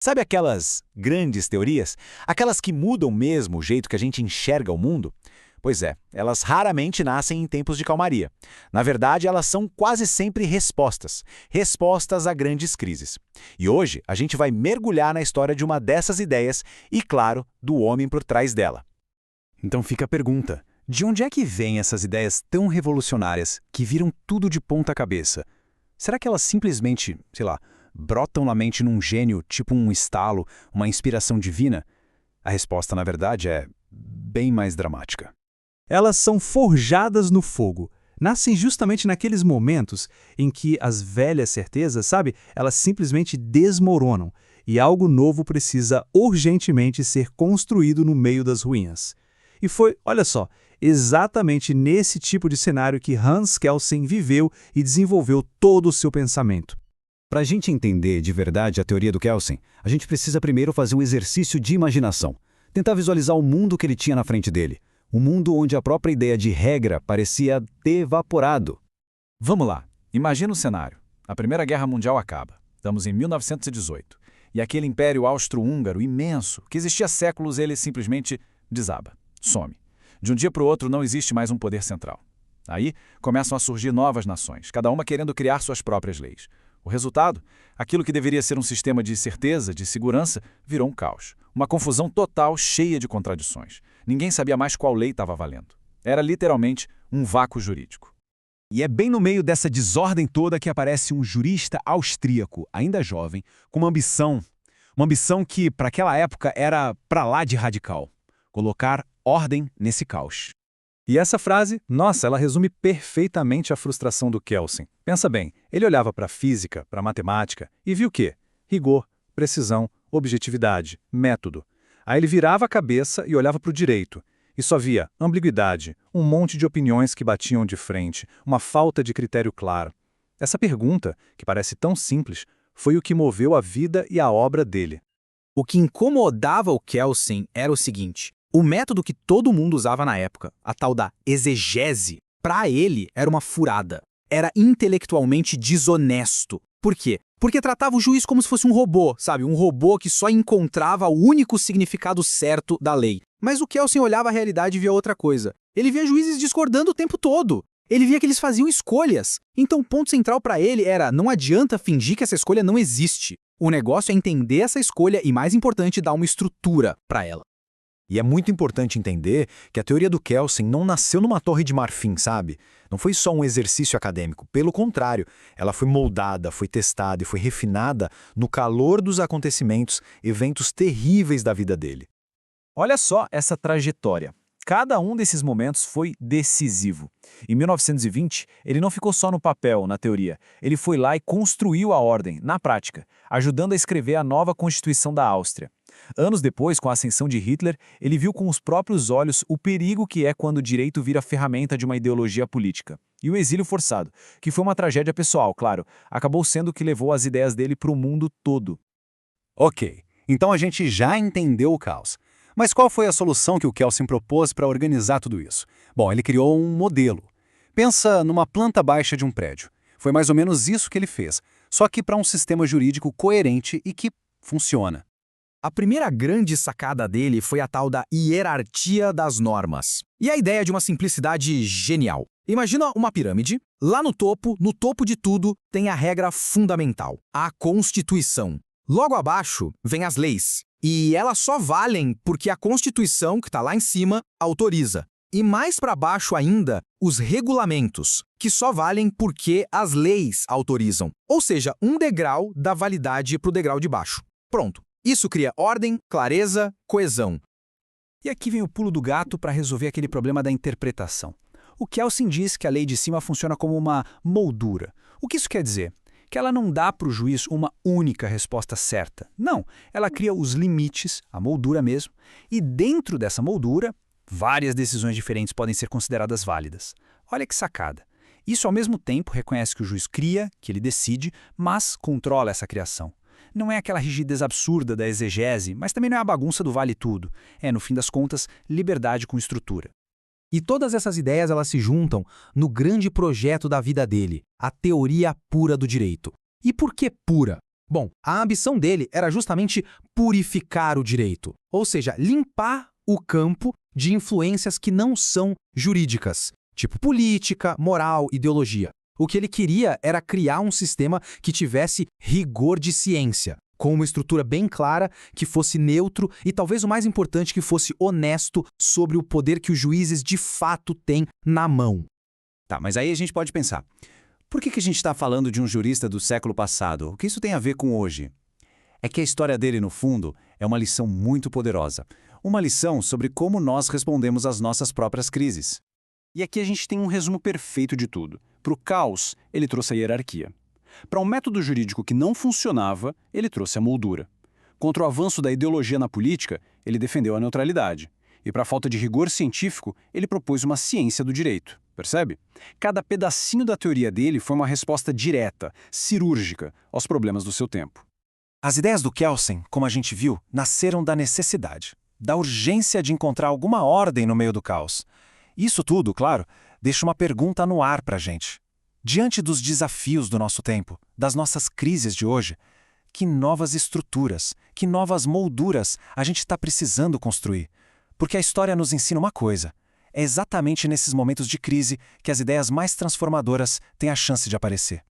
Sabe aquelas grandes teorias? Aquelas que mudam mesmo o jeito que a gente enxerga o mundo? Pois é, elas raramente nascem em tempos de calmaria. Na verdade, elas são quase sempre respostas. Respostas a grandes crises. E hoje, a gente vai mergulhar na história de uma dessas ideias e, claro, do homem por trás dela. Então fica a pergunta: de onde é que vêm essas ideias tão revolucionárias que viram tudo de ponta cabeça? Será que elas simplesmente, sei lá, brotam na mente num gênio, tipo um estalo, uma inspiração divina? A resposta, na verdade, é bem mais dramática. Elas são forjadas no fogo. Nascem justamente naqueles momentos em que as velhas certezas, sabe, elas simplesmente desmoronam e algo novo precisa urgentemente ser construído no meio das ruínas. E foi, olha só, exatamente nesse tipo de cenário que Hans Kelsen viveu e desenvolveu todo o seu pensamento. Para a gente entender de verdade a teoria do Kelsen, a gente precisa primeiro fazer um exercício de imaginação. Tentar visualizar o mundo que ele tinha na frente dele. Um mundo onde a própria ideia de regra parecia ter evaporado. Vamos lá, imagina o cenário. A Primeira Guerra Mundial acaba. Estamos em 1918. E aquele império austro-húngaro imenso, que existia há séculos, ele simplesmente desaba, some. De um dia para o outro não existe mais um poder central. Aí começam a surgir novas nações, cada uma querendo criar suas próprias leis. O resultado? Aquilo que deveria ser um sistema de certeza, de segurança, virou um caos. Uma confusão total, cheia de contradições. Ninguém sabia mais qual lei estava valendo. Era literalmente um vácuo jurídico. E é bem no meio dessa desordem toda que aparece um jurista austríaco, ainda jovem, com uma ambição que, para aquela época, era pra lá de radical: colocar ordem nesse caos. E essa frase, nossa, ela resume perfeitamente a frustração do Kelsen. Pensa bem, ele olhava para a física, para a matemática, e viu o quê? Rigor, precisão, objetividade, método. Aí ele virava a cabeça e olhava para o direito, e só via ambiguidade, um monte de opiniões que batiam de frente, uma falta de critério claro. Essa pergunta, que parece tão simples, foi o que moveu a vida e a obra dele. O que incomodava o Kelsen era o seguinte: o método que todo mundo usava na época, a tal da exegese, para ele era uma furada. Era intelectualmente desonesto. Por quê? Porque tratava o juiz como se fosse um robô, sabe? Um robô que só encontrava o único significado certo da lei. Mas o Kelsen olhava a realidade e via outra coisa. Ele via juízes discordando o tempo todo. Ele via que eles faziam escolhas. Então o ponto central para ele era: não adianta fingir que essa escolha não existe. O negócio é entender essa escolha e, mais importante, dar uma estrutura para ela. E é muito importante entender que a teoria do Kelsen não nasceu numa torre de marfim, sabe? Não foi só um exercício acadêmico. Pelo contrário, ela foi moldada, foi testada e foi refinada no calor dos acontecimentos, eventos terríveis da vida dele. Olha só essa trajetória. Cada um desses momentos foi decisivo. Em 1920, ele não ficou só no papel, na teoria. Ele foi lá e construiu a ordem, na prática, ajudando a escrever a nova Constituição da Áustria. Anos depois, com a ascensão de Hitler, ele viu com os próprios olhos o perigo que é quando o direito vira ferramenta de uma ideologia política. E o exílio forçado, que foi uma tragédia pessoal, claro, acabou sendo o que levou as ideias dele para o mundo todo. Ok, então a gente já entendeu o caos. Mas qual foi a solução que o Kelsen propôs para organizar tudo isso? Bom, ele criou um modelo. Pensa numa planta baixa de um prédio. Foi mais ou menos isso que ele fez, só que para um sistema jurídico coerente e que funciona. A primeira grande sacada dele foi a tal da hierarquia das normas. E a ideia de uma simplicidade genial. Imagina uma pirâmide. Lá no topo de tudo, tem a regra fundamental, a Constituição. Logo abaixo, vem as leis. E elas só valem porque a Constituição, que está lá em cima, autoriza. E mais para baixo ainda, os regulamentos, que só valem porque as leis autorizam. Ou seja, um degrau da validade para o degrau de baixo. Pronto. Isso cria ordem, clareza, coesão. E aqui vem o pulo do gato para resolver aquele problema da interpretação. O Kelsen diz que a lei de cima funciona como uma moldura. O que isso quer dizer? Que ela não dá para o juiz uma única resposta certa. Não, ela cria os limites, a moldura mesmo, e dentro dessa moldura, várias decisões diferentes podem ser consideradas válidas. Olha que sacada. Isso ao mesmo tempo reconhece que o juiz cria, que ele decide, mas controla essa criação. Não é aquela rigidez absurda da exegese, mas também não é a bagunça do vale tudo. É, no fim das contas, liberdade com estrutura. E todas essas ideias elas se juntam no grande projeto da vida dele, a teoria pura do direito. E por que pura? Bom, a ambição dele era justamente purificar o direito, ou seja, limpar o campo de influências que não são jurídicas, tipo política, moral, ideologia. O que ele queria era criar um sistema que tivesse rigor de ciência, com uma estrutura bem clara, que fosse neutro e, talvez o mais importante, que fosse honesto sobre o poder que os juízes de fato têm na mão. Tá, mas aí a gente pode pensar, por que a gente está falando de um jurista do século passado? O que isso tem a ver com hoje? É que a história dele, no fundo, é uma lição muito poderosa. Uma lição sobre como nós respondemos às nossas próprias crises. E aqui a gente tem um resumo perfeito de tudo. Para o caos, ele trouxe a hierarquia. Para um método jurídico que não funcionava, ele trouxe a moldura. Contra o avanço da ideologia na política, ele defendeu a neutralidade. E para a falta de rigor científico, ele propôs uma ciência do direito. Percebe? Cada pedacinho da teoria dele foi uma resposta direta, cirúrgica, aos problemas do seu tempo. As ideias do Kelsen, como a gente viu, nasceram da necessidade, da urgência de encontrar alguma ordem no meio do caos. Isso tudo, claro, deixa uma pergunta no ar para a gente. Diante dos desafios do nosso tempo, das nossas crises de hoje, que novas estruturas, que novas molduras a gente está precisando construir? Porque a história nos ensina uma coisa: é exatamente nesses momentos de crise que as ideias mais transformadoras têm a chance de aparecer.